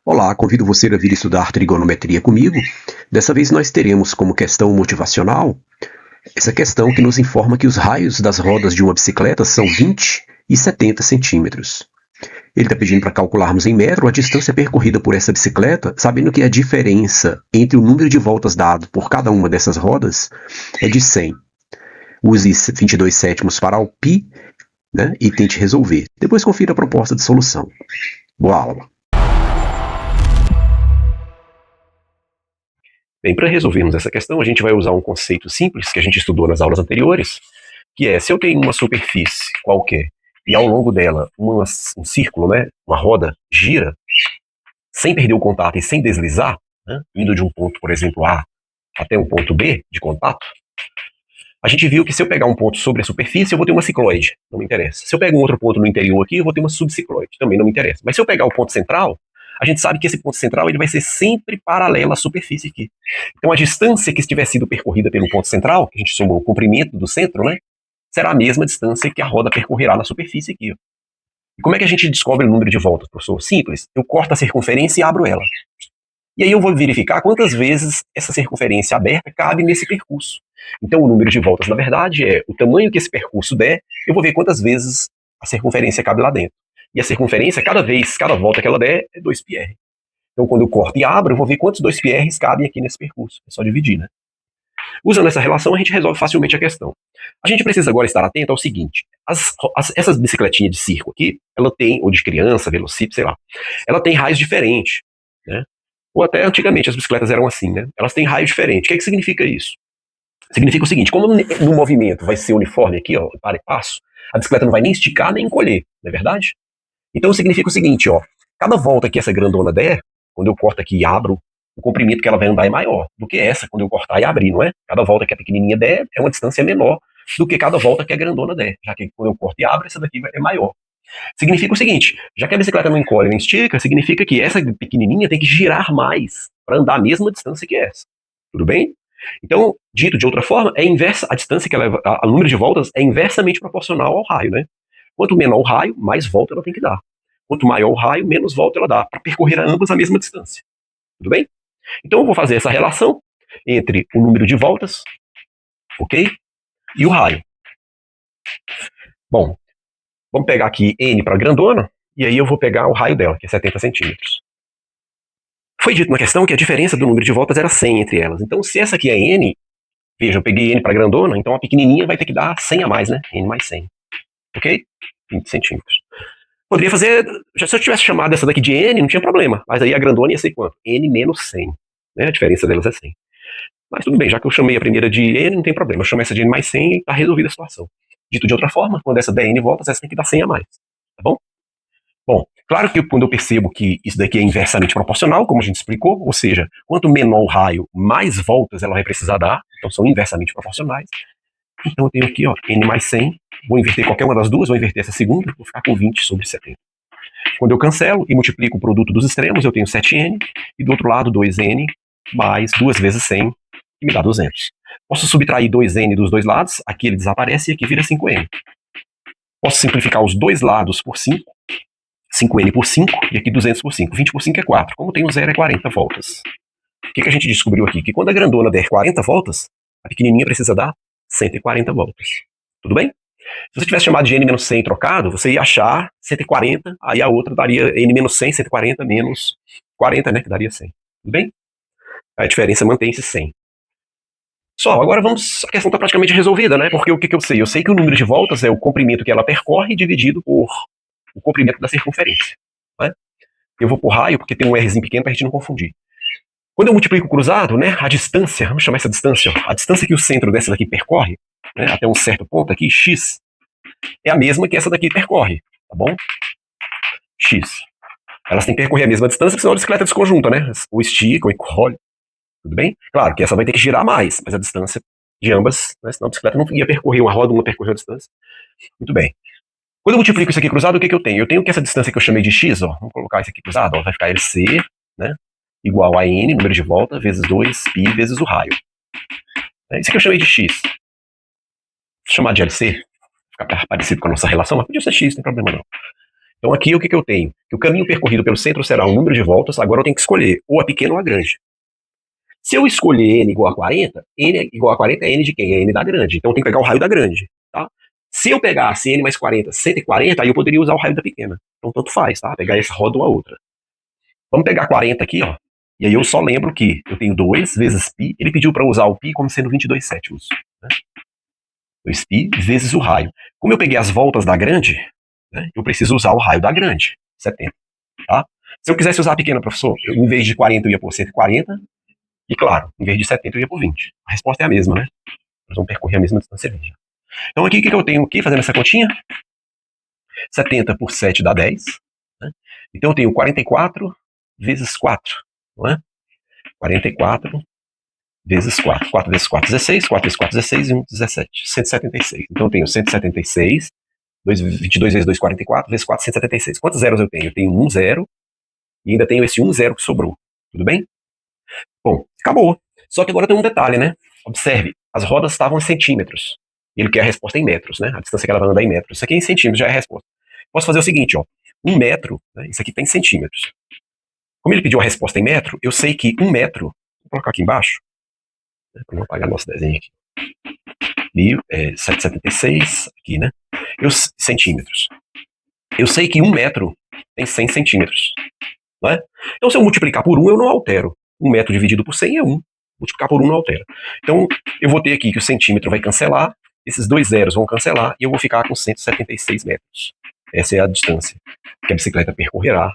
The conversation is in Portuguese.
Olá, convido você a vir estudar trigonometria comigo. Dessa vez nós teremos como questão motivacional essa questão que nos informa que os raios das rodas de uma bicicleta são 20 e 70 centímetros. Ele está pedindo para calcularmos em metro a distância percorrida por essa bicicleta, sabendo que a diferença entre o número de voltas dado por cada uma dessas rodas é de 100. Use 22 sétimos para o π, né, e tente resolver. Depois confira a proposta de solução. Boa aula! Bem, para resolvermos essa questão, a gente vai usar um conceito simples que a gente estudou nas aulas anteriores, que é, se eu tenho uma superfície qualquer e ao longo dela um círculo, né, uma roda, gira, sem perder o contato e sem deslizar, né, indo de um ponto, por exemplo, A até um ponto B de contato, a gente viu que se eu pegar um ponto sobre a superfície, eu vou ter uma cicloide, não me interessa. Se eu pego um outro ponto no interior aqui, eu vou ter uma subcicloide, também não me interessa. Mas se eu pegar o ponto central, a gente sabe que esse ponto central ele vai ser sempre paralelo à superfície aqui. Então a distância que estiver sido percorrida pelo ponto central, que a gente chamou o comprimento do centro, né, será a mesma distância que a roda percorrerá na superfície aqui. Ó. E como é que a gente descobre o número de voltas, professor? Simples, eu corto a circunferência e abro ela. E aí eu vou verificar quantas vezes essa circunferência aberta cabe nesse percurso. Então o número de voltas, na verdade, é o tamanho que esse percurso der, eu vou ver quantas vezes a circunferência cabe lá dentro. E a circunferência, cada volta que ela der, é 2πr. Então quando eu corto e abro, eu vou ver quantos 2πrs cabem aqui nesse percurso. É só dividir, né? Usando essa relação, a gente resolve facilmente a questão. A gente precisa agora estar atento ao seguinte: essas bicicletinhas de circo aqui, ela tem, ou de criança, velocípede, sei lá, ela tem raios diferentes, né? Ou até antigamente as bicicletas eram assim, né? Elas têm raio diferente. O que é que significa isso? Significa o seguinte: como no movimento vai ser uniforme aqui, ó, para e passo, a bicicleta não vai nem esticar nem encolher, não é verdade? Então significa o seguinte, ó, cada volta que essa grandona der, quando eu corto aqui e abro, o comprimento que ela vai andar é maior do que essa quando eu cortar e abrir, não é? Cada volta que a pequenininha der é uma distância menor do que cada volta que a grandona der, já que quando eu corto e abro, essa daqui é maior. Significa o seguinte: já que a bicicleta não encolhe nem estica, significa que essa pequenininha tem que girar mais para andar a mesma distância que essa. Tudo bem? Então, dito de outra forma, é inversa, a distância que ela leva, a número de voltas é inversamente proporcional ao raio, né? Quanto menor o raio, mais volta ela tem que dar. Quanto maior o raio, menos volta ela dá, para percorrer a ambas a mesma distância. Tudo bem? Então eu vou fazer essa relação entre o número de voltas, ok? E o raio. Bom, vamos pegar aqui n para grandona, e aí eu vou pegar o raio dela, que é 70 centímetros. Foi dito na questão que a diferença do número de voltas era 100 entre elas. Então, se essa aqui é n, veja, eu peguei n para grandona, então a pequenininha vai ter que dar 100 a mais, né? n mais 100. Ok? 20 centímetros. Poderia fazer, se eu tivesse chamado essa daqui de n, não tinha problema. Mas aí a grandona ia ser quanto? n menos 100. Né? A diferença delas é 100. Mas tudo bem, já que eu chamei a primeira de n, não tem problema. Eu chamo essa de n mais 100 e está resolvida a situação. Dito de outra forma, quando essa der n voltas, essa tem que dar 100 a mais. Tá bom? Bom, claro que quando eu percebo que isso daqui é inversamente proporcional, como a gente explicou, ou seja, quanto menor o raio, mais voltas ela vai precisar dar, então são inversamente proporcionais. Então eu tenho aqui, ó, n mais 100, vou inverter qualquer uma das duas, vou inverter essa segunda, vou ficar com 20 sobre 70. Quando eu cancelo e multiplico o produto dos extremos, eu tenho 7n, e do outro lado 2n mais 2 vezes 100, que me dá 200. Posso subtrair 2n dos dois lados, aqui ele desaparece e aqui vira 5n. Posso simplificar os dois lados por 5, 5n por 5, e aqui 200 por 5. 20 por 5 é 4. Como tem um zero, é 40 voltas. O que a gente descobriu aqui? Que quando a grandona der 40 voltas, a pequenininha precisa dar 140 voltas. Tudo bem? Se você tivesse chamado de n menos 100 trocado, você ia achar 140, aí a outra daria n menos 100, 140 menos 40, né, que daria 100. Tudo bem? A diferença mantém-se 100. Só, agora a questão está praticamente resolvida, né? Porque o que eu sei? Eu sei que o número de voltas é o comprimento que ela percorre dividido por o comprimento da circunferência. Né? Eu vou por raio porque tem um Rzinho pequeno para a gente não confundir. Quando eu multiplico o cruzado, né, a distância, vamos chamar essa distância, ó, a distância que o centro dessa daqui percorre, né, até um certo ponto aqui, x, é a mesma que essa daqui percorre, tá bom? X. Elas têm que percorrer a mesma distância, porque senão a bicicleta desconjunta, né? Ou estica, ou encolhe. Tudo bem? Claro que essa vai ter que girar mais, mas a distância de ambas, né, senão a bicicleta não ia percorrer uma roda, uma percorreu a distância. Muito bem. Quando eu multiplico isso aqui cruzado, o que eu tenho? Eu tenho que essa distância que eu chamei de x, ó, vamos colocar isso aqui cruzado, ó, vai ficar LC, né, igual a n, número de volta, vezes 2π vezes o raio. Isso aqui eu chamei de x. Vou chamar de LC, ficar parecido com a nossa relação, mas podia ser x, não tem problema não. Então aqui o que eu tenho? Que o caminho percorrido pelo centro será um número de voltas, agora eu tenho que escolher ou a pequena ou a grande. Se eu escolher n igual a 40, n igual a 40 é n de quem? É n da grande. Então eu tenho que pegar o raio da grande. Tá? Se eu pegasse n mais 40, 140, aí eu poderia usar o raio da pequena. Então tanto faz, tá? Pegar essa roda ou a outra. Vamos pegar 40 aqui, ó. E aí eu só lembro que eu tenho 2 vezes π. Ele pediu para usar o π como sendo 22 sétimos. Né? 2π vezes o raio. Como eu peguei as voltas da grande, né, eu preciso usar o raio da grande, 70. Tá? Se eu quisesse usar a pequena, professor, em vez de 40 eu ia por 140. E claro, em vez de 70 eu ia por 20. A resposta é a mesma, né? Nós vamos percorrer a mesma distância veja. Então aqui o que eu tenho aqui fazendo essa continha? 70 por 7 dá 10. Né? Então eu tenho 44 vezes 4. Não é? 44 vezes 4. 4 vezes 4, 16. 4 vezes 4, 16. E 1, 17. 176. Então eu tenho 176. 22 vezes 2, 44. Vezes 4, 176. Quantos zeros eu tenho? Eu tenho 1 zero. E ainda tenho esse 1 zero que sobrou. Tudo bem? Bom, acabou. Só que agora tem um detalhe, né? Observe, as rodas estavam em centímetros. Ele quer a resposta em metros, né? A distância que ela vai andar em metros. Isso aqui é em centímetros, já é a resposta. Posso fazer o seguinte, ó. 1 metro, né? Isso aqui tem centímetros. Como ele pediu a resposta em metro, eu sei que 1 metro... Vou colocar aqui embaixo, né, para não apagar nosso desenho aqui. 776, aqui, né? Centímetros. Eu sei que 1 metro tem 100 centímetros. Não é? Então, se eu multiplicar por 1, eu não altero. 1 metro dividido por 100 é 1. Multiplicar por 1 não altera. Então, eu vou ter aqui que o centímetro vai cancelar, esses 2 zeros vão cancelar, e eu vou ficar com 176 metros. Essa é a distância que a bicicleta percorrerá